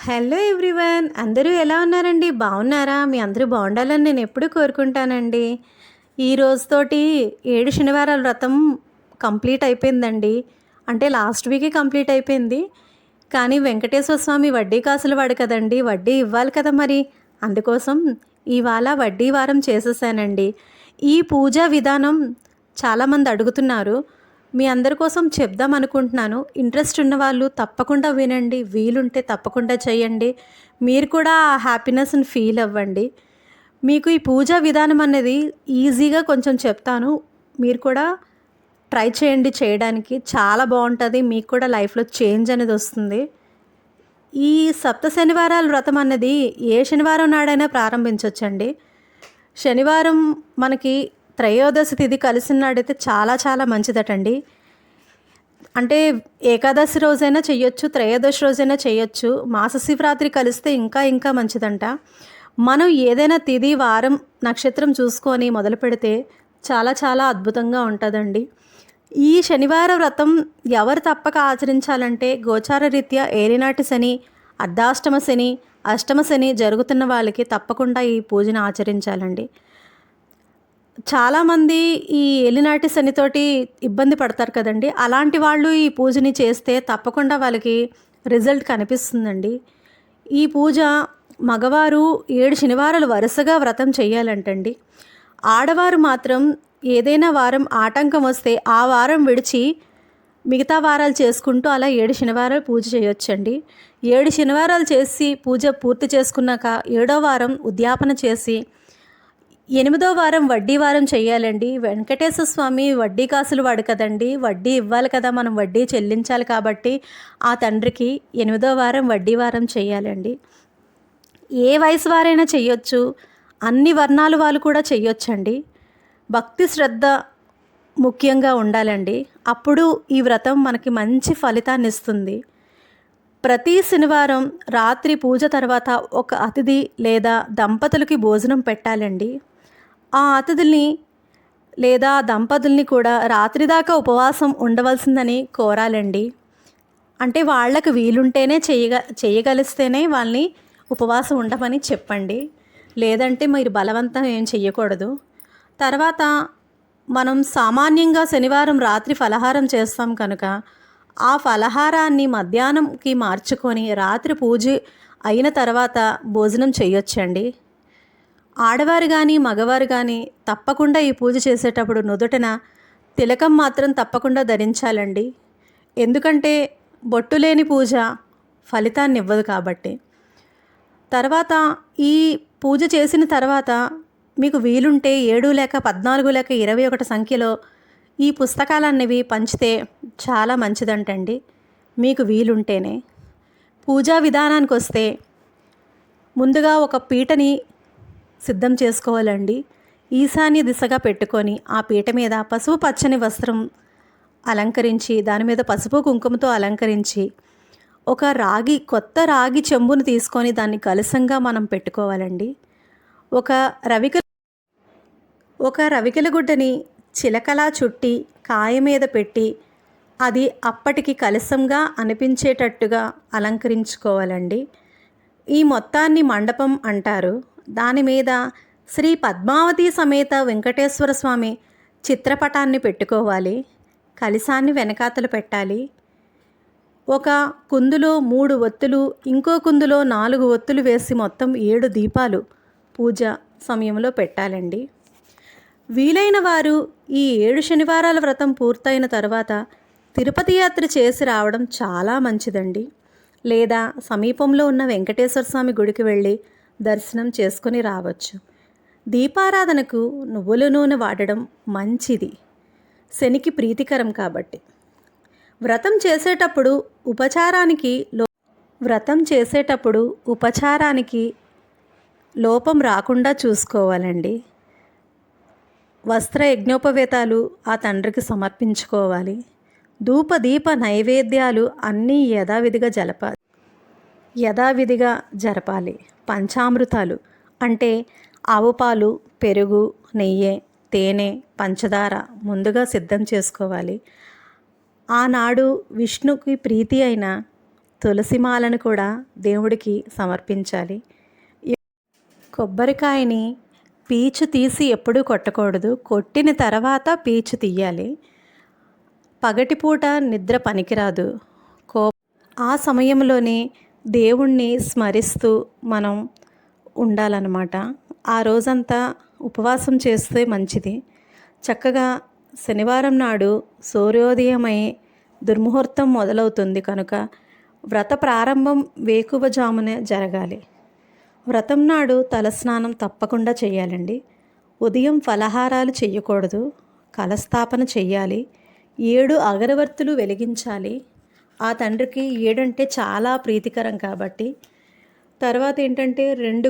Hello everyone, అందరూ ఎలా ఉన్నారండి? బాగున్నారా? మీ అందరూ బాగుండాలని నేను ఎప్పుడూ కోరుకుంటానండి. ఈ రోజుతోటి 7 శనివారాల వ్రతం కంప్లీట్ అయిపోయిందండి. అంటే లాస్ట్ వీకే కంప్లీట్ అయిపోయింది. కానీ వెంకటేశ్వర స్వామి వడ్డీ కాసుల వాడు కదండీ! వడ్డీ ఇవ్వాలి కదా మరి. అందుకోసం ఇవాళ వడ్డీ వారం చేసేసానండి. ఈ పూజా విధానం చాలామంది అడుగుతున్నారు. మీ అందరి కోసం చెప్దాం అనుకుంటున్నాను. ఇంట్రెస్ట్ ఉన్నవాళ్ళు తప్పకుండా వినండి. వీలుంటే తప్పకుండా చేయండి. మీరు కూడా ఆ హ్యాపీనెస్‌ని ఫీల్ అవ్వండి. మీకు ఈ పూజా విధానం అనేది ఈజీగా కొంచెం చెప్తాను. మీరు కూడా ట్రై చేయండి చేయడానికి. చాలా బావుంటది. మీకు కూడా లైఫ్‌లో చేంజ్ అనేది వస్తుంది. ఈ సప్త శనివారాల వ్రతం అన్నది ఏ శనివారం నాడైనా ప్రారంభించొచ్చండి. శనివారం మనకి త్రయోదశి తిథి కలిసిన నాడైతే చాలా చాలా మంచిదటండి. అంటే ఏకాదశి రోజైనా చెయ్యొచ్చు, త్రయోదశి రోజైనా చేయొచ్చు. మాస శివరాత్రి కలిస్తే ఇంకా ఇంకా మంచిదంట. మనం ఏదైనా తిథి, వారం, నక్షత్రం చూసుకొని మొదలుపెడితే చాలా చాలా అద్భుతంగా ఉంటుందండి. ఈ శనివార వ్రతం ఎవరు తప్పక ఆచరించాలంటే గోచార రీత్యా ఏలినాటి శని, అర్ధాష్టమ శని, అష్టమ శని జరుగుతున్న వాళ్ళకి తప్పకుండా ఈ పూజను ఆచరించాలండి. చాలామంది ఈ ఏలినాటి శనితోటి ఇబ్బంది పడతారు కదండి. అలాంటి వాళ్ళు ఈ పూజని చేస్తే తప్పకుండా వాళ్ళకి రిజల్ట్ కనిపిస్తుందండి. ఈ పూజ మగవారు 7 శనివారాలు వరుసగా వ్రతం చేయాలంటండి. ఆడవారు మాత్రం ఏదైనా వారం ఆటంకం వస్తే ఆ వారం విడిచి మిగతా వారాలు చేసుకుంటూ అలా 7 శనివారాలు పూజ చేయొచ్చండి. 7 శనివారాలు చేసి పూజ పూర్తి చేసుకున్నాక 7వ వారం ఉద్యాపన చేసి 8వ వారం వడ్డీ వారం చేయాలండి. వెంకటేశ్వర స్వామి వడ్డీ కాసులు వాడు కదండి. వడ్డీ ఇవ్వాలి కదా, మనం వడ్డీ చెల్లించాలి కాబట్టి ఆ తండ్రికి 8వ వారం వడ్డీ వారం చేయాలండి. ఏ వయసు వారైనా చెయ్యొచ్చు, అన్ని వర్ణాల వాళ్ళు కూడా చెయ్యొచ్చండి. భక్తి శ్రద్ధ ముఖ్యంగా ఉండాలండి. అప్పుడు ఈ వ్రతం మనకి మంచి ఫలితాన్ని ఇస్తుంది. ప్రతి శనివారం రాత్రి పూజ తర్వాత ఒక అతిథి లేదా దంపతులకి భోజనం పెట్టాలండి. ఆ అతిథుల్ని లేదా దంపతుల్ని కూడా రాత్రి దాకా ఉపవాసం ఉండవలసిందని కోరాలండి. అంటే వాళ్ళకి వీలుంటేనే చేయగలిస్తేనే వాళ్ళని ఉపవాసం ఉండమని చెప్పండి. లేదంటే మీరు బలవంతం ఏం చెయ్యకూడదు. తర్వాత మనం సామాన్యంగా శనివారం రాత్రి ఫలహారం చేస్తాం కనుక ఆ ఫలహారాన్ని మధ్యాహ్నంకి మార్చుకొని రాత్రి పూజ అయిన తర్వాత భోజనం చేయొచ్చండి. ఆడవారు కానీ మగవారు కానీ తప్పకుండా ఈ పూజ చేసేటప్పుడు నుదుటన తిలకం మాత్రం తప్పకుండా ధరించాలండి. ఎందుకంటే బొట్టు లేని పూజ ఫలితాన్ని ఇవ్వదు కాబట్టి. తర్వాత ఈ పూజ చేసిన తర్వాత మీకు వీలుంటే 7 లేక 14 లేక 21 సంఖ్యలో ఈ పుస్తకాలన్నవి పంచితే చాలా మంచిదంటండి. మీకు వీలుంటేనే. పూజా విధానానికి వస్తే ముందుగా ఒక పీటని సిద్ధం చేసుకోవాలండి. ఈశాన్య దిశగా పెట్టుకొని ఆ పీట మీద పసుపు పచ్చని వస్త్రం అలంకరించి దాని మీద పసుపు కుంకుమతో అలంకరించి కొత్త రాగి చెంబును తీసుకొని దాన్ని కలశంగా మనం పెట్టుకోవాలండి. ఒక రవికెల గుడ్డని చిలకలా చుట్టి కాయ మీద పెట్టి అది అప్పటికి కలశంగా అనిపించేటట్టుగా అలంకరించుకోవాలండి. ఈ మొత్తాన్ని మండపం అంటారు. దాని మీద శ్రీ పద్మావతి సమేత వెంకటేశ్వర స్వామి చిత్రపటాన్ని పెట్టుకోవాలి. కలశాన్ని వెనకాతలు పెట్టాలి. ఒక కుందులో 3 ఒత్తులు, ఇంకో కుందులో 4 ఒత్తులు వేసి మొత్తం 7 దీపాలు పూజ సమయంలో పెట్టాలండి. వీలైన వారు ఈ 7 శనివారాల వ్రతం పూర్తయిన తర్వాత తిరుపతి యాత్ర చేసి రావడం చాలా మంచిదండి. లేదా సమీపంలో ఉన్న వెంకటేశ్వర స్వామి గుడికి వెళ్ళి దర్శనం చేసుకొని రావచ్చు. దీపారాధనకు నువ్వుల నూనె వాడడం మంచిది, శనికి ప్రీతికరం కాబట్టి. వ్రతం చేసేటప్పుడు ఉపచారానికి లోపం రాకుండా చూసుకోవాలండి. వస్త్ర యజ్ఞోపవేతాలు ఆ తండ్రికి సమర్పించుకోవాలి. ధూప దీప నైవేద్యాలు అన్నీ యథావిధిగా జరపాలి. పంచామృతాలు అంటే ఆవు పాలు, పెరుగు, నెయ్యి, తేనె, పంచదార ముందుగా సిద్ధం చేసుకోవాలి. ఆనాడు విష్ణుకి ప్రీతి అయిన తులసిమాలను కూడా దేవుడికి సమర్పించాలి. కొబ్బరికాయని పీచు తీసి ఎప్పుడూ కొట్టకూడదు. కొట్టిన తర్వాత పీచు తీయాలి. పగటిపూట నిద్ర పనికిరాదు. ఆ సమయంలోనే దేవుణ్ణి స్మరిస్తూ మనం ఉండాలన్నమాట. ఆ రోజంతా ఉపవాసం చేస్తే మంచిది. చక్కగా శనివారం నాడు సూర్యోదయమై దుర్ముహూర్తం మొదలవుతుంది కనుక వ్రత ప్రారంభం వేకువజామునే జరగాలి. వ్రతం నాడు తలస్నానం తప్పకుండా చేయాలండి. ఉదయం ఫలహారాలు చేయకూడదు. కలస్థాపన చెయ్యాలి. 7 అగరవత్తులు వెలిగించాలి. ఆ తండ్రికి 7 అంటే చాలా ప్రీతికరం కాబట్టి. తర్వాత ఏంటంటే 2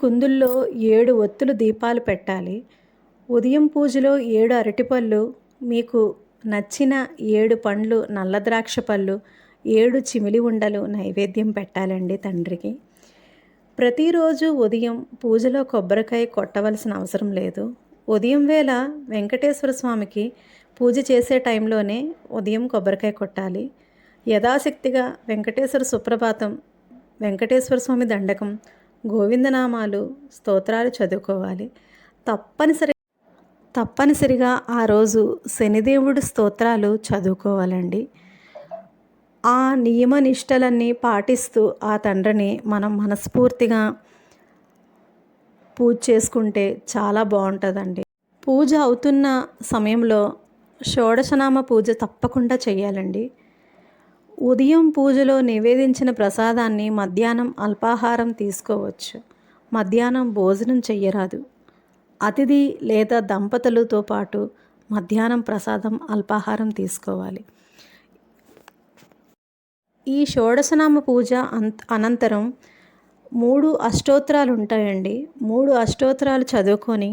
కుందుల్లో 7 ఒత్తులు దీపాలు పెట్టాలి. ఉదయం పూజలో 7 అరటిపళ్ళు, మీకు నచ్చిన 7 పండ్లు, నల్ల ద్రాక్ష పళ్ళు, 7 చిమిలి ఉండలు నైవేద్యం పెట్టాలండి తండ్రికి. ప్రతిరోజు ఉదయం పూజలో కొబ్బరికాయ కొట్టవలసిన అవసరం లేదు. ఉదయం వేళ వెంకటేశ్వర స్వామికి పూజ చేసే టైంలోనే ఉదయం కొబ్బరికాయ కొట్టాలి. యథాశక్తిగా వెంకటేశ్వర సుప్రభాతం, వెంకటేశ్వర స్వామి దండకం, గోవిందనామాలు, స్తోత్రాలు చదువుకోవాలి. తప్పనిసరిగా ఆ రోజు శనిదేవుడి స్తోత్రాలు చదువుకోవాలండి. ఆ నియమ నిష్టలన్నీ పాటిస్తూ ఆ తండ్రిని మనం మనస్ఫూర్తిగా పూజ చేసుకుంటే చాలా బాగుంటుందండి. పూజ అవుతున్న సమయంలో షోడశనామ పూజ తప్పకుండా చేయాలండి. ఉదయం పూజలో నివేదించిన ప్రసాదాన్ని మధ్యాహ్నం అల్పాహారం తీసుకోవచ్చు. మధ్యాహ్నం భోజనం చెయ్యరాదు. అతిథి లేదా దంపతులతో పాటు మధ్యాహ్నం ప్రసాదం అల్పాహారం తీసుకోవాలి. ఈ షోడశనామ పూజ అనంతరం 3 అష్టోత్తరాలు ఉంటాయండి. 3 అష్టోత్తరాలు చదువుకొని,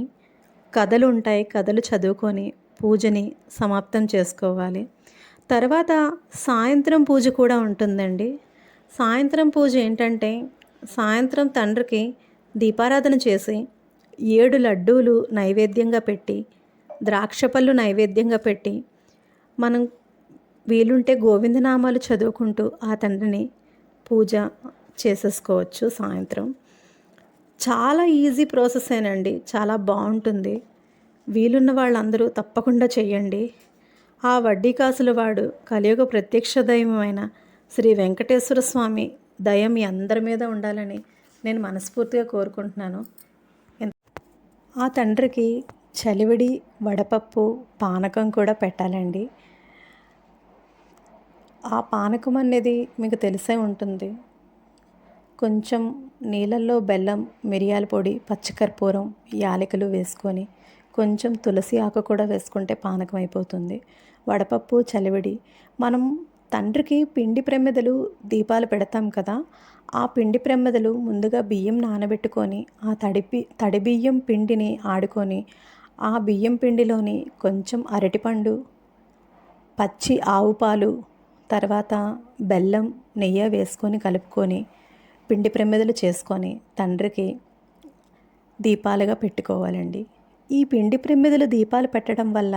కథలు ఉంటాయి, కథలు చదువుకొని పూజని సమాప్తం చేసుకోవాలి. తర్వాత సాయంత్రం పూజ కూడా ఉంటుందండి. సాయంత్రం పూజ ఏంటంటే, సాయంత్రం తండ్రికి దీపారాధన చేసి 7 లడ్డూలు నైవేద్యంగా పెట్టి, ద్రాక్ష పళ్ళు నైవేద్యంగా పెట్టి, మనం వీలుంటే గోవిందనామాలు చదువుకుంటూ ఆ తండ్రిని పూజ చేసేసుకోవచ్చు సాయంత్రం. చాలా ఈజీ ప్రాసెసేనండి. చాలా బాగుంటుంది. వీలున్న వాళ్ళందరూ తప్పకుండా చేయండి. ఆ వడ్డీ కాసుల వాడు కలియుగ ప్రత్యక్ష దైవమైన శ్రీ వెంకటేశ్వర స్వామి దయ మీ అందరి మీద ఉండాలని నేను మనస్ఫూర్తిగా కోరుకుంటున్నాను. ఆ తండ్రికి చలివిడి, వడపప్పు, పానకం కూడా పెట్టాలండి. ఆ పానకం అనేది మీకు తెలిసే ఉంటుంది. కొంచెం నీళ్ళల్లో బెల్లం, మిరియాల పొడి, పచ్చికర్పూరం, యాలకులు వేసుకొని కొంచెం తులసి ఆకు కూడా వేసుకుంటే పానకం అయిపోతుంది. వడపప్పు, చలివిడి. మనం తండ్రికి పిండి ప్రమిదలు దీపాలు పెడతాం కదా, ఆ పిండి ప్రమిదలు ముందుగా బియ్యం నానబెట్టుకొని ఆ తడి బియ్యం పిండిని ఆడుకొని ఆ బియ్యం పిండిలోని కొంచెం అరటిపండు, పచ్చి ఆవు పాలు, తర్వాత బెల్లం, నెయ్యి వేసుకొని కలుపుకొని పిండి ప్రమిదలు చేసుకొని తండ్రికి దీపాలుగా పెట్టుకోవాలండి. ఈ పిండి ప్రమిదలు దీపాలు పెట్టడం వల్ల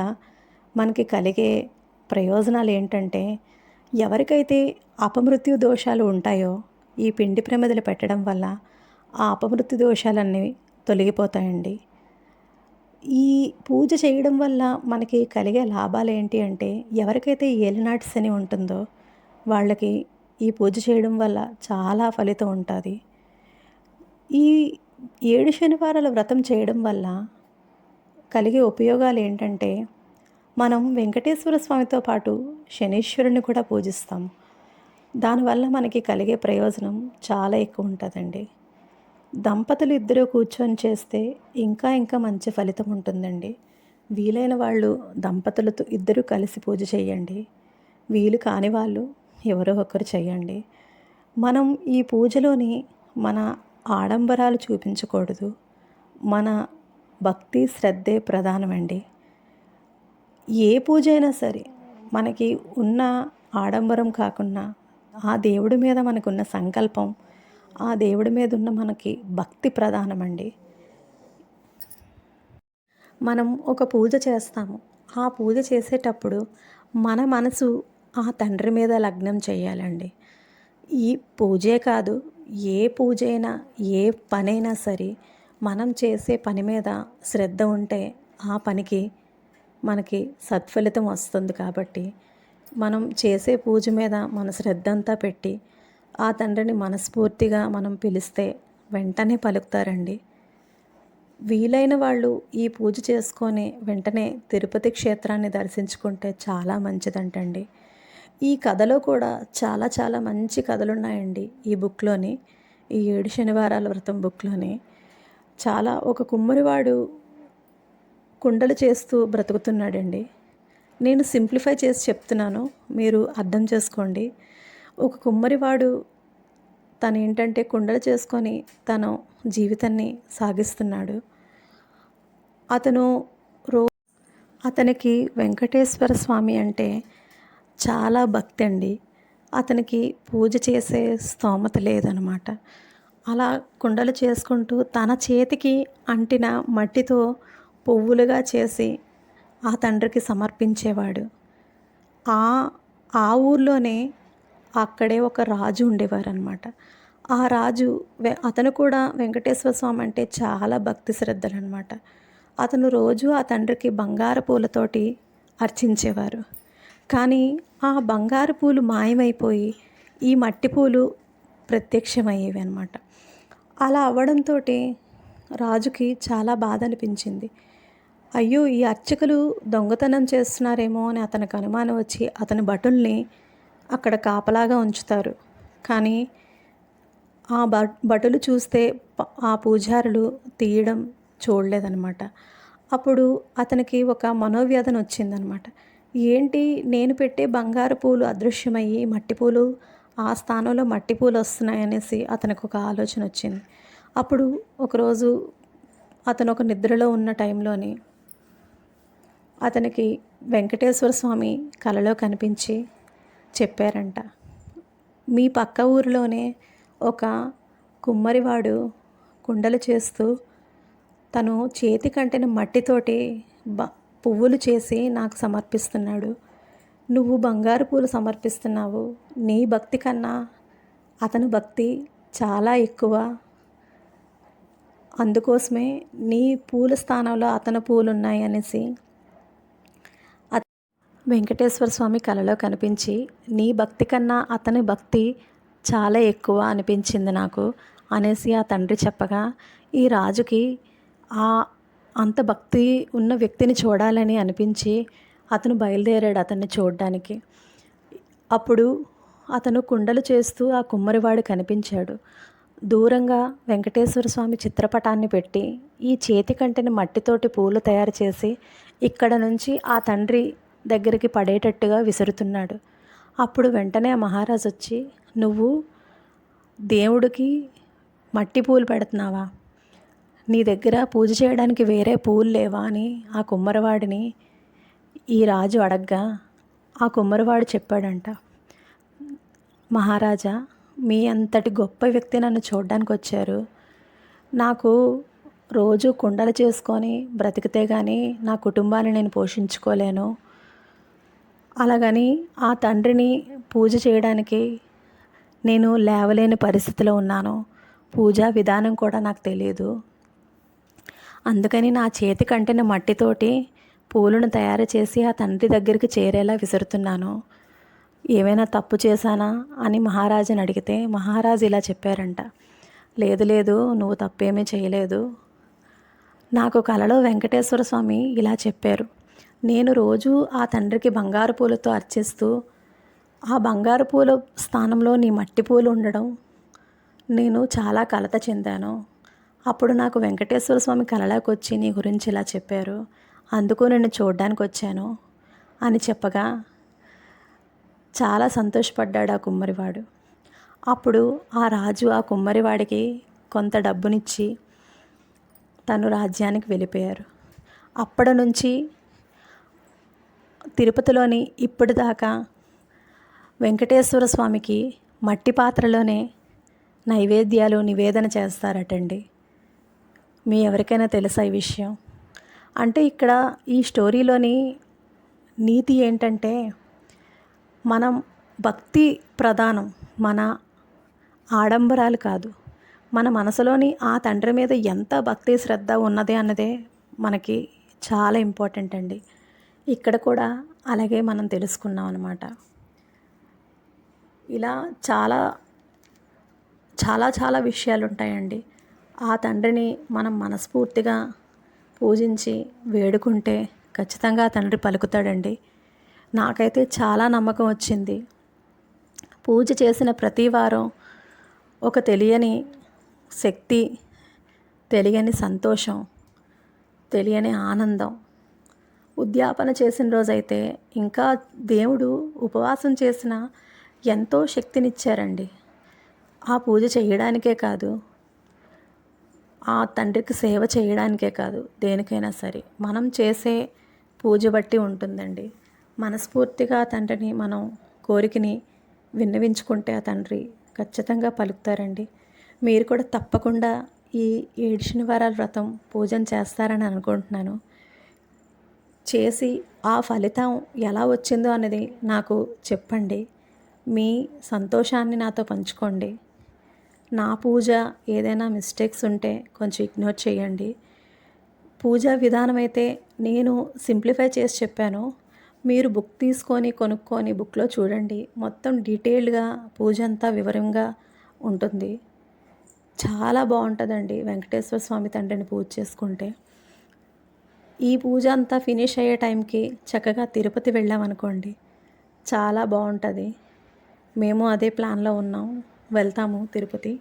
మనకి కలిగే ప్రయోజనాలు ఏంటంటే, ఎవరికైతే అపమృత్యు దోషాలు ఉంటాయో ఈ పిండి ప్రమిదలు పెట్టడం వల్ల ఆ అపమృత్యు దోషాలన్నీ తొలగిపోతాయండి. ఈ పూజ చేయడం వల్ల మనకి కలిగే లాభాలు ఏంటి అంటే, ఎవరికైతే ఏలినాటి శని ఉంటుందో వాళ్ళకి ఈ పూజ చేయడం వల్ల చాలా ఫలితం ఉంటుంది. ఈ 7 శనివారాల వ్రతం చేయడం వల్ల కలిగే ఉపయోగాలు ఏంటంటే, మనం వెంకటేశ్వర స్వామితో పాటు శనీశ్వరుని కూడా పూజిస్తాం. దానివల్ల మనకి కలిగే ప్రయోజనం చాలా ఎక్కువ ఉంటుందండి. దంపతులు ఇద్దరూ కూర్చొని చేస్తే ఇంకా మంచి ఫలితం ఉంటుందండి. వీలైన వాళ్ళు దంపతులతో ఇద్దరూ కలిసి పూజ చేయండి. వీలు కాని వాళ్ళు ఎవరో ఒకరు చేయండి. మనం ఈ పూజలోని మన ఆడంబరాలు చూపించకూడదు. మన భక్తి శ్రద్ధే ప్రధానమండి. ఏ పూజ అయినా సరే మనకి ఉన్న ఆడంబరం కాకుండా ఆ దేవుడి మీద మనకున్న సంకల్పం, ఆ దేవుడి మీద ఉన్న మనకి భక్తి ప్రధానమండి. మనం ఒక పూజ చేస్తాము. ఆ పూజ చేసేటప్పుడు మన మనసు ఆ తండ్రి మీద లగ్నం చేయాలండి. ఈ పూజే కాదు, ఏ పూజైనా, ఏ పనైనా సరే మనం చేసే పని మీద శ్రద్ధ ఉంటే ఆ పనికి మనకి సత్ఫలితం వస్తుంది. కాబట్టి మనం చేసే పూజ మీద మన శ్రద్ధ అంతా పెట్టి ఆ తండ్రిని మనస్ఫూర్తిగా మనం పిలిస్తే వెంటనే పలుకుతారండి. వీలైన వాళ్ళు ఈ పూజ చేసుకొని వెంటనే తిరుపతి క్షేత్రాన్ని దర్శించుకుంటే చాలా మంచిదంటండి. ఈ కథలో కూడా చాలా చాలా మంచి కథలున్నాయండి ఈ బుక్లోని. ఈ 7 శనివారాల వ్రతం బుక్లోని. ఒక కుమ్మరివాడు కుండలు చేస్తూ బ్రతుకుతున్నాడండి. నేను సింప్లిఫై చేసి చెప్తున్నాను, మీరు అర్థం చేసుకోండి. ఒక కుమ్మరివాడు ఏంటంటే కుండలు చేసుకొని తను జీవితాన్ని సాగిస్తున్నాడు. అతనికి వెంకటేశ్వర స్వామి అంటే చాలా భక్తి అండి. అతనికి పూజ చేసే స్తోమత లేదనమాట. అలా కుండలు చేసుకుంటూ తన చేతికి అంటిన మట్టితో పువ్వులుగా చేసి ఆ తండ్రికి సమర్పించేవాడు. ఆ ఆ ఊర్లోనే అక్కడే ఒక రాజు ఉండేవారనమాట. ఆ రాజు అతను కూడా వెంకటేశ్వర స్వామి అంటే చాలా భక్తి శ్రద్ధలనమాట. అతను రోజు ఆ తండ్రికి బంగారు పూలతోటి అర్చించేవారు. కానీ ఆ బంగారు పూలు మాయమైపోయి ఈ మట్టి పూలు ప్రత్యక్షమయ్యేవి అనమాట. అలా అవ్వడంతో రాజుకి చాలా బాధ అనిపించింది. అయ్యో, ఈ అర్చకులు దొంగతనం చేస్తున్నారేమో అని అతనికి అనుమానం వచ్చి అతని భటుల్ని అక్కడ కాపలాగా ఉంచుతారు. కానీ ఆ భటులు చూస్తే ఆ పూజారులు తీయడం చూడలేదనమాట. అప్పుడు అతనికి ఒక మనోవ్యధన వచ్చిందనమాట. ఏంటి, నేను పెట్టే బంగారు పూలు అదృశ్యమయ్యి మట్టి పూలు ఆ స్థానంలో మట్టి పూలు వస్తున్నాయనేసి అతనికి ఒక ఆలోచన వచ్చింది. అప్పుడు ఒకరోజు అతను ఒక నిద్రలో ఉన్న టైంలోని అతనికి వెంకటేశ్వర స్వామి కలలో కనిపించి చెప్పారంట, మీ పక్క ఊరిలోనే ఒక కుమ్మరివాడు కుండలు చేస్తూ తను చేతి కంటిన మట్టితోటి పువ్వులు చేసి నాకు సమర్పిస్తున్నాడు. నువ్వు బంగారు పూలు సమర్పిస్తున్నావు. నీ భక్తి కన్నా అతని భక్తి చాలా ఎక్కువ. అందుకోసమే నీ పూల స్థానంలో అతని పూలు ఉన్నాయి అనేసి వెంకటేశ్వర స్వామి కలలో కనిపించి, నీ భక్తి కన్నా అతని భక్తి చాలా ఎక్కువ అనిపించింది నాకు అనేసి ఆ తండ్రి చెప్పగా, ఈ రాజుకి అంత భక్తి ఉన్న వ్యక్తిని చూడాలని అనిపించి అతను బయలుదేరాడు అతన్ని చూడడానికి. అప్పుడు అతను కుండలు చేస్తూ ఆ కుమ్మరివాడు కనిపించాడు. దూరంగా వెంకటేశ్వర స్వామి చిత్రపటాన్ని పెట్టి ఈ చేతి కంటిని మట్టితోటి పూలు తయారు చేసి ఇక్కడ నుంచి ఆ తండ్రి దగ్గరికి పడేటట్టుగా విసురుతున్నాడు. అప్పుడు వెంటనే ఆ మహారాజు వచ్చి, నువ్వు దేవుడికి మట్టి పూలు పెడుతున్నావా? నీ దగ్గర పూజ చేయడానికి వేరే పూలు లేవా అని ఆ కుమ్మరివాడిని ఈ రాజు అడగ్గా, ఆ కుమ్మరివాడు చెప్పాడంట, మహారాజా, మీ అంతటి గొప్ప వ్యక్తి నన్ను చూడడానికి వచ్చారు. నాకు రోజు కుండలు చేసుకొని బ్రతికితే కానీ నా కుటుంబాన్ని నేను పోషించుకోలేను. అలాగని ఆ తండ్రిని పూజ చేయడానికి నేను లేవలేని పరిస్థితిలో ఉన్నాను. పూజా విధానం కూడా నాకు తెలియదు. అందుకని నా చేతి కంటిన మట్టితోటి పూలను తయారు చేసి ఆ తండ్రి దగ్గరికి చేరేలా విసురుతున్నాను. ఏమైనా తప్పు చేశానా అని మహారాజుని అడిగితే మహారాజు ఇలా చెప్పారంట, లేదు లేదు, నువ్వు తప్పేమీ చేయలేదు. నాకు కలలో వెంకటేశ్వర స్వామి ఇలా చెప్పారు, నేను రోజు ఆ తండ్రికి బంగారు పూలతో అర్చిస్తూ ఆ బంగారు పూల స్థానంలో నీ మట్టి పూలు ఉండడం నేను చాలా కలత చెందాను. అప్పుడు నాకు వెంకటేశ్వర స్వామి కలలోకి వచ్చి నీ గురించి ఇలా చెప్పారు, అందుకు నేను చూడడానికి వచ్చాను అని చెప్పగా చాలా సంతోషపడ్డాడు ఆ కుమ్మరివాడు. అప్పుడు ఆ రాజు ఆ కుమ్మరివాడికి కొంత డబ్బునిచ్చి తను రాజ్యానికి వెళ్ళిపోయారు. అప్పటి నుంచి తిరుపతిలోని ఇప్పటిదాకా వెంకటేశ్వర స్వామికి మట్టి పాత్రలోనే నైవేద్యాలు నివేదన చేస్తారటండి. మీ ఎవరికైనా తెలుసా ఈ విషయం? అంటే ఇక్కడ ఈ స్టోరీలోని నీతి ఏంటంటే, మనం భక్తి ప్రధానం, మన ఆడంబరాలు కాదు. మన మనసులోని ఆ తండ్రి మీద ఎంత భక్తి శ్రద్ధ ఉన్నది అన్నదే మనకి చాలా ఇంపార్టెంట్ అండి. ఇక్కడ కూడా అలాగే మనం తెలుసుకున్నాం అన్నమాట. ఇలా చాలా చాలా చాలా విషయాలు ఉంటాయండి. ఆ తండ్రిని మనం మనస్ఫూర్తిగా పూజించి వేడుకుంటే ఖచ్చితంగా ఆ తండ్రి పలుకుతాడండి. నాకైతే చాలా నమ్మకం వచ్చింది. పూజ చేసిన ప్రతి వారం ఒక తెలియని శక్తి, తెలియని సంతోషం, తెలియని ఆనందం. ఉద్యాపన చేసిన రోజైతే ఇంకా దేవుడు ఉపవాసం చేసిన ఎంతో శక్తినిచ్చారండి. ఆ పూజ చేయడానికే కాదు, ఆ తండ్రికి సేవ చేయడానికే కాదు, దేనికైనా సరే మనం చేసే పూజ బట్టి ఉంటుందండి. మనస్ఫూర్తిగా ఆ తండ్రిని మనం కోరికని విన్నవించుకుంటే ఆ తండ్రి ఖచ్చితంగా పలుకుతారండి. మీరు కూడా తప్పకుండా ఈ 7 శనివారాల వ్రతం పూజను చేస్తారని అనుకుంటున్నాను. చేసి ఆ ఫలితం ఎలా వచ్చిందో అనేది నాకు చెప్పండి. మీ సంతోషాన్ని నాతో పంచుకోండి. నా పూజ ఏదైనా మిస్టేక్స్ ఉంటే కొంచెం ఇగ్నోర్ చేయండి. పూజా విధానం అయితే నేను సింప్లిఫై చేసి చెప్పాను. మీరు బుక్ తీసుకొని కొనుక్కొని బుక్లో చూడండి. మొత్తం డీటెయిల్డ్గా పూజ అంతా వివరంగా ఉంటుంది. చాలా బాగుంటుందండి వెంకటేశ్వర స్వామి తండ్రిని పూజ చేసుకుంటే. ఈ పూజ అంతా ఫినిష్ అయ్యే టైంకి చక్కగా తిరుపతి వెళ్ళామనుకోండి, చాలా బాగుంటుంది. మేము అదే ప్లాన్లో ఉన్నాం, వెళ్తాము తిరుపతి.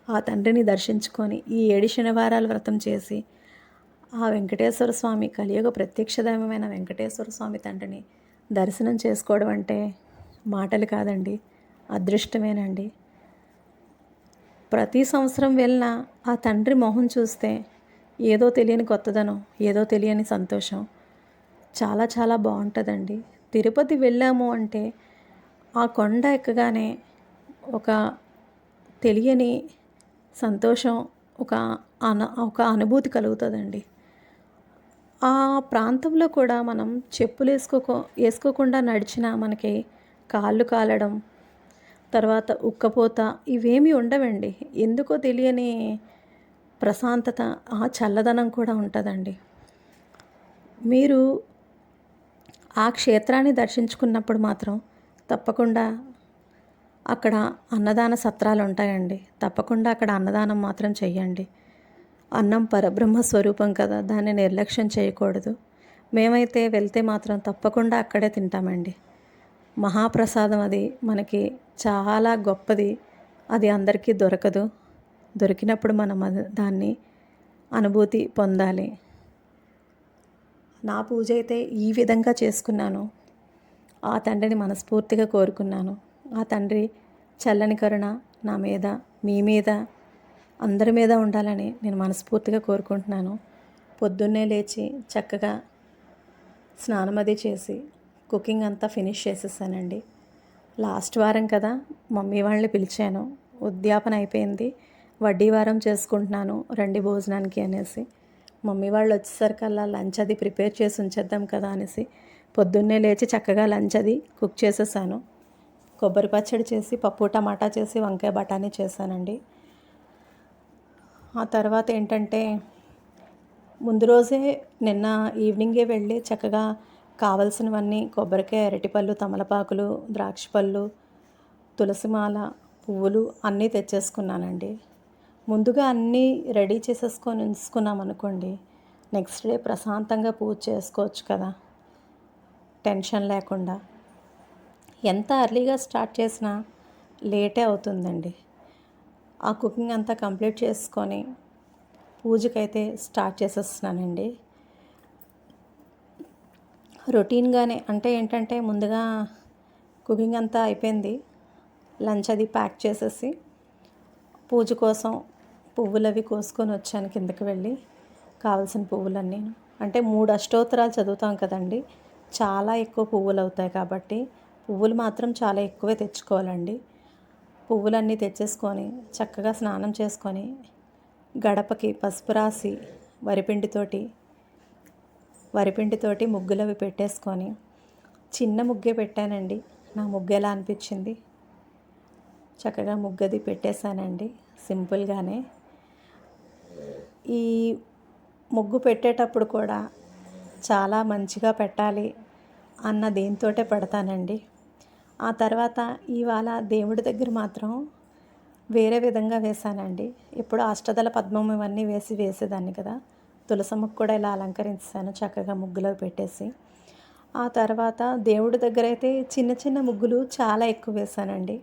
ఆ తండ్రిని దర్శించుకొని ఈ 7 శనివారాల వ్రతం చేసి ఆ వెంకటేశ్వర స్వామి కలియుగ ప్రత్యక్ష దైవమైన వెంకటేశ్వర స్వామి తండ్రిని దర్శనం చేసుకోవడం అంటే మాటలు కాదండి, అదృష్టమేనండి. ప్రతి సంవత్సరం వెళ్ళిన ఆ తండ్రి మొహం చూస్తే ఏదో తెలియని కొత్తదనం, ఏదో తెలియని సంతోషం, చాలా చాలా బాగుంటుందండి. తిరుపతి వెళ్ళాము అంటే ఆ కొండ ఎక్కగానే ఒక తెలియని సంతోషం, ఒక అనుభూతి కలుగుతుందండి. ఆ ప్రాంతంలో కూడా మనం చెప్పులు వేసుకోకుండా నడిచినా మనకి కాళ్ళు కాలడం, తర్వాత ఉక్కపోత ఇవేమీ ఉండవండి. ఎందుకో తెలియని ప్రశాంతత, ఆ చల్లదనం కూడా ఉంటుందండి. మీరు ఆ క్షేత్రాన్ని దర్శించుకున్నప్పుడు మాత్రం తప్పకుండా అక్కడ అన్నదాన సత్రాలు ఉంటాయండి. తప్పకుండా అక్కడ అన్నదానం మాత్రం చెయ్యండి. అన్నం పరబ్రహ్మ స్వరూపం కదా, దాన్ని నిర్లక్ష్యం చేయకూడదు. మేమైతే వెళ్తే మాత్రం తప్పకుండా అక్కడే తింటామండి. మహాప్రసాదం అది మనకి చాలా గొప్పది. అది అందరికీ దొరకదు. దొరికినప్పుడు మనం దాన్ని అనుభూతి పొందాలి. నా పూజ అయితే ఈ విధంగా చేసుకున్నాను. ఆ తండ్రిని మనస్ఫూర్తిగా కోరుకున్నాను. ఆ తండ్రి చల్లని కరుణ నా మీద, మీ మీద, అందరి మీద ఉండాలని నేను మనస్ఫూర్తిగా కోరుకుంటున్నాను. పొద్దున్నే లేచి చక్కగా స్నానం అది చేసి కుకింగ్ అంతా ఫినిష్ చేసేసానండి. లాస్ట్ వారం కదా, మమ్మీ వాళ్ళని పిలిచాను. ఉద్యాపన అయిపోయింది, వడ్డీ వారం చేసుకుంటున్నాను రండి భోజనానికి అనేసి. మమ్మీ వాళ్ళు వచ్చేసరికల్లా లంచ్ అది ప్రిపేర్ చేసి ఉంచేద్దాం కదా అనేసి పొద్దున్నే లేచి చక్కగా లంచ్ అది కుక్ చేసేసాను. కొబ్బరి పచ్చడి చేసి, పప్పు టమాటా చేసి, వంకాయ బఠానీ చేశానండి. ఆ తర్వాత ఏంటంటే ముందు రోజే నిన్న ఈవినింగే వెళ్ళి చక్కగా కావలసినవన్నీ కొబ్బరికాయ, అరటిపళ్ళు, తమలపాకులు, ద్రాక్ష పళ్ళు, తులసిమాల, పువ్వులు అన్నీ తెచ్చేసుకున్నానండి. ముందుగా అన్నీ రెడీ చేసేసుకొని ఉంచుకున్నాం అనుకోండి, నెక్స్ట్ డే ప్రశాంతంగా పూజ చేసుకోవచ్చు కదా, టెన్షన్ లేకుండా. ఎంత ఎర్లీగా స్టార్ట్ చేసినా లేటే అవుతుందండి. ఆ కుకింగ్ అంతా కంప్లీట్ చేసుకొని పూజకైతే స్టార్ట్ చేసేస్తున్నానండి. రొటీన్గానే అంటే ఏంటంటే ముందుగా కుకింగ్ అంతా అయిపోయింది, లంచ్ అది ప్యాక్ చేసేసి పూజ కోసం పువ్వులు అవి కోసుకొని వచ్చాను కిందకి వెళ్ళి. కావాల్సిన పువ్వులన్నీ అంటే 3 అష్టోత్తరాలు చదువుతాం కదండి, చాలా ఎక్కువ పువ్వులు అవుతాయి కాబట్టి పువ్వులు మాత్రం చాలా ఎక్కువే తెచ్చుకోవాలండి. పువ్వులన్నీ తెచ్చేసుకొని చక్కగా స్నానం చేసుకొని గడపకి పసుపు రాసి వరిపిండితోటి ముగ్గులవి పెట్టేసుకొని, చిన్న ముగ్గే పెట్టానండి, నా ముగ్గు ఎలా అనిపించింది? చక్కగా ముగ్గది పెట్టేశానండి సింపుల్గానే. ఈ ముగ్గు పెట్టేటప్పుడు కూడా చాలా మంచిగా పెట్టాలి అన్న దీంతోటే పెడతానండి. ఆ తర్వాత ఇవాళ దేవుడి దగ్గర మాత్రం వేరే విధంగా వేశానండి. ఎప్పుడు అష్టదళ పద్మం ఇవన్నీ వేసేదాన్ని కదా. తులసమ్మకు కూడా ఇలా అలంకరించాను చక్కగా ముగ్గులో పెట్టేసి. ఆ తర్వాత దేవుడి దగ్గర అయితే చిన్న చిన్న ముగ్గులు చాలా ఎక్కువ వేశానండి.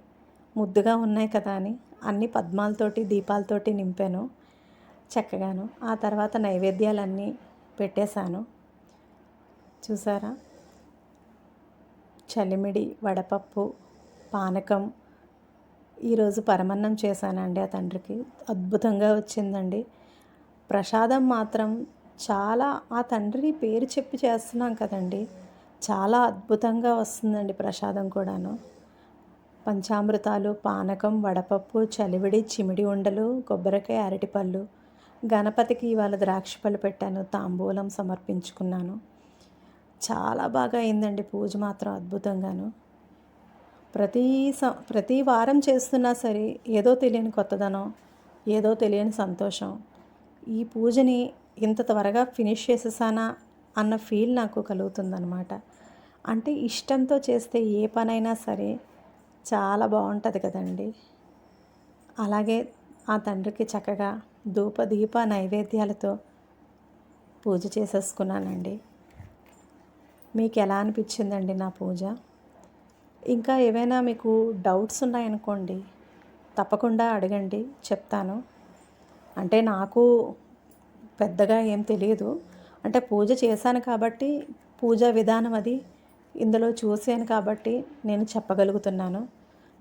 ముద్దుగా ఉన్నాయి కదా అని అన్ని పద్మాలతోటి దీపాలతోటి నింపాను చక్కగాను. ఆ తర్వాత నైవేద్యాలన్నీ పెట్టేశాను. చూసారా, చలిమిడి, వడపప్పు, పానకం. ఈరోజు పరమన్నం చేశానండి ఆ తండ్రికి. అద్భుతంగా వచ్చిందండి. ప్రసాదం మాత్రం చాలా, ఆ తండ్రి పేరు చెప్పి చేస్తున్నాం కదండి, చాలా అద్భుతంగా వస్తుందండి ప్రసాదం కూడాను. పంచామృతాలు, పానకం, వడపప్పు, చలివిడి, చిమిడి ఉండలు, కొబ్బరికాయ, అరటిపళ్ళు. గణపతికి ఇవాళ ద్రాక్ష పళ్ళు పెట్టాను, తాంబూలం సమర్పించుకున్నాను. చాలా బాగా అయిందండి పూజ మాత్రం అద్భుతంగాను. ప్రతి వారం చేస్తున్నా సరే ఏదో తెలియని కొత్తదనం, ఏదో తెలియని సంతోషం. ఈ పూజని ఇంత త్వరగా ఫినిష్ చేసేసానా అన్న ఫీల్ నాకు కలుగుతుందన్నమాట. అంటే ఇష్టంతో చేస్తే ఏ పనైనా సరే చాలా బాగుంటుంది కదండి. అలాగే ఆ తండ్రికి చక్కగా ధూపదీప నైవేద్యాలతో పూజ చేసేసుకున్నానండి. మీకు ఎలా అనిపించిందండి నా పూజ? ఇంకా ఏవైనా మీకు డౌట్స్ ఉన్నాయనుకోండి, తప్పకుండా అడగండి, చెప్తాను. అంటే నాకు పెద్దగా ఏం తెలియదు. అంటే పూజ చేశాను కాబట్టి పూజా విధానం అది ఇందులో చూశాను కాబట్టి నేను చెప్పగలుగుతున్నాను.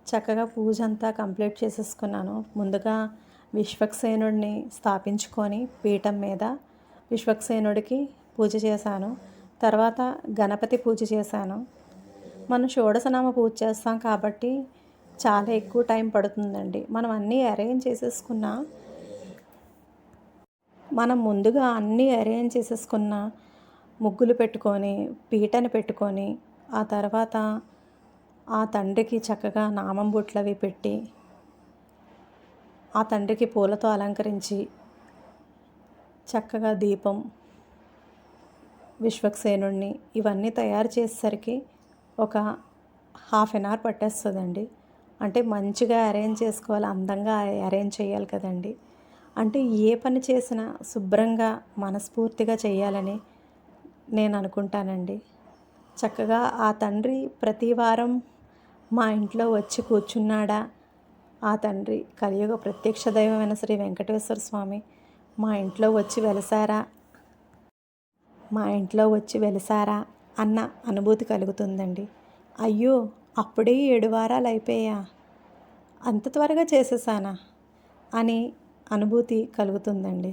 చక్కగా పూజ అంతా కంప్లీట్ చేసేసుకున్నాను. ముందుగా విశ్వక్సేనుడిని స్థాపించుకొని పీఠం మీద విశ్వక్సేనుడికి పూజ చేశాను. తర్వాత గణపతి పూజ చేశాను. మనం షోడశనామ పూజ చేస్తాం కాబట్టి చాలా ఎక్కువ టైం పడుతుందండి. మనం ముందుగా అన్నీ అరేంజ్ చేసేసుకున్న ముగ్గులు పెట్టుకొని పీటను పెట్టుకొని ఆ తర్వాత ఆ తండ్రికి చక్కగా నామం బొట్లవి పెట్టి ఆ తండ్రికి పూలతో అలంకరించి చక్కగా దీపం, విశ్వక్సేనుడిని ఇవన్నీ తయారు చేసేసరికి ఒక హాఫ్ అన్ అవర్ పట్టేస్తుందండి. అంటే మంచిగా అరేంజ్ చేసుకోవాలి, అందంగా అరేంజ్ చేయాలి కదండి. అంటే ఏ పని చేసినా శుభ్రంగా మనస్ఫూర్తిగా చేయాలని నేను అనుకుంటానండి. చక్కగా ఆ తండ్రి ప్రతి వారం మా ఇంట్లో వచ్చి కూర్చున్నాడా, ఆ తండ్రి కలియుగ ప్రత్యక్ష దైవమైన శ్రీ వెంకటేశ్వర స్వామి మా ఇంట్లో వచ్చి వెలిసారా అన్న అనుభూతి కలుగుతుందండి. అయ్యో, అప్పుడే 7 వారాలు అయిపోయా, అంత త్వరగా చేసేసానా అని అనుభూతి కలుగుతుందండి.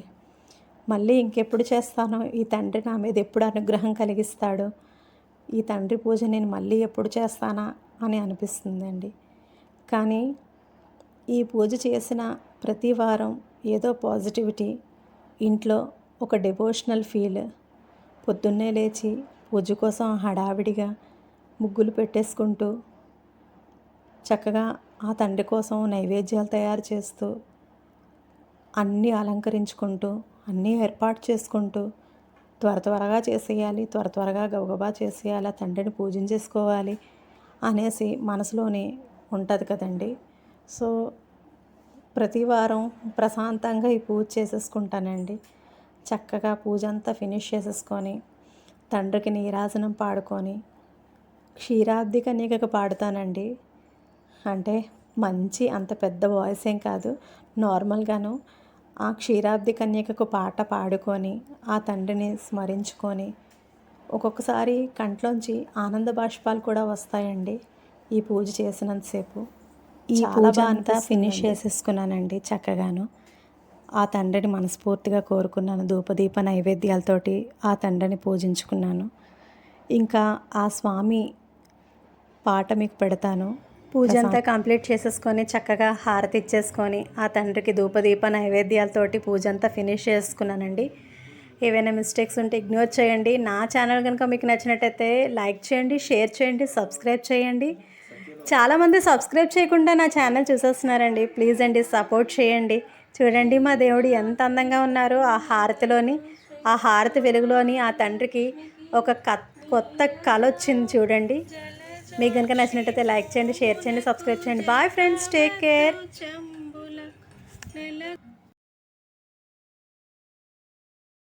మళ్ళీ ఇంకెప్పుడు చేస్తానో, ఈ తండ్రి నా మీద ఎప్పుడు అనుగ్రహం కలిగిస్తాడో, ఈ తండ్రి పూజ నేను మళ్ళీ ఎప్పుడు చేస్తానా అని అనిపిస్తుందండి. కానీ ఈ పూజ చేసిన ప్రతి వారం ఏదో పాజిటివిటీ, ఇంట్లో ఒక డివోషనల్ ఫీల్. పొద్దున్నే లేచి పూజ కోసం హడావిడిగా ముగ్గులు పెట్టేసుకుంటూ చక్కగా ఆ తండ్రి కోసం నైవేద్యాలు తయారు చేస్తూ అన్నీ అలంకరించుకుంటూ అన్నీ ఏర్పాటు చేసుకుంటూ త్వరగా చేసేయాలి, త్వరగా గబగబా చేసేయాలి, ఆ తండ్రిని పూజించేసుకోవాలి అనేసి మనసులోనే ఉంటుంది కదండి. సో ప్రతి వారం ప్రశాంతంగా ఈ పూజ చేసేసుకుంటానండి. చక్కగా పూజ అంతా ఫినిష్ చేసేసుకొని తండ్రికి నీరాజనం పాడుకొని క్షీరాబ్ది కన్యకకు పాడుతానండి. అంటే అంత పెద్ద వాయిస్ ఏం కాదు, నార్మల్గాను ఆ క్షీరాబ్ది కన్యకకు పాట పాడుకొని ఆ తండ్రిని స్మరించుకొని ఒక్కొక్కసారి కంట్లోంచి ఆనంద బాష్పాలు కూడా వస్తాయండి ఈ పూజ చేసినంతసేపు. ఈ పూజ అంతా ఫినిష్ చేసేసుకున్నానండి చక్కగాను. ఆ తండ్రిని మనస్ఫూర్తిగా కోరుకున్నాను. ధూపదీప నైవేద్యాలతోటి ఆ తండ్రిని పూజించుకున్నాను. ఇంకా ఆ స్వామి పాట మీకు పెడతాను. పూజ అంతా కంప్లీట్ చేసేసుకొని చక్కగా హారతి ఇచ్చేసుకొని ఆ తండ్రికి ధూపదీప నైవేద్యాలతోటి పూజ అంతా ఫినిష్ చేసుకున్నానండి. ఏవైనా మిస్టేక్స్ ఉంటే ఇగ్నోర్ చేయండి. నా ఛానల్ కనుక మీకు నచ్చినట్టయితే లైక్ చేయండి, షేర్ చేయండి, సబ్స్క్రైబ్ చేయండి. చాలామంది సబ్స్క్రైబ్ చేయకుండా నా ఛానల్ చూసేస్తున్నారండి. ప్లీజ్ అండి సపోర్ట్ చేయండి. చూడండి మా దేవుడు ఎంత అందంగా ఉన్నారో ఆ హారతిలోని, ఆ హారతి వెలుగులోని ఆ తండ్రికి ఒక కొత్త కళ వచ్చింది చూడండి. మీకు కనుక నచ్చినట్టయితే లైక్ చేయండి, షేర్ చేయండి, సబ్స్క్రైబ్ చేయండి. Bye friends, take care.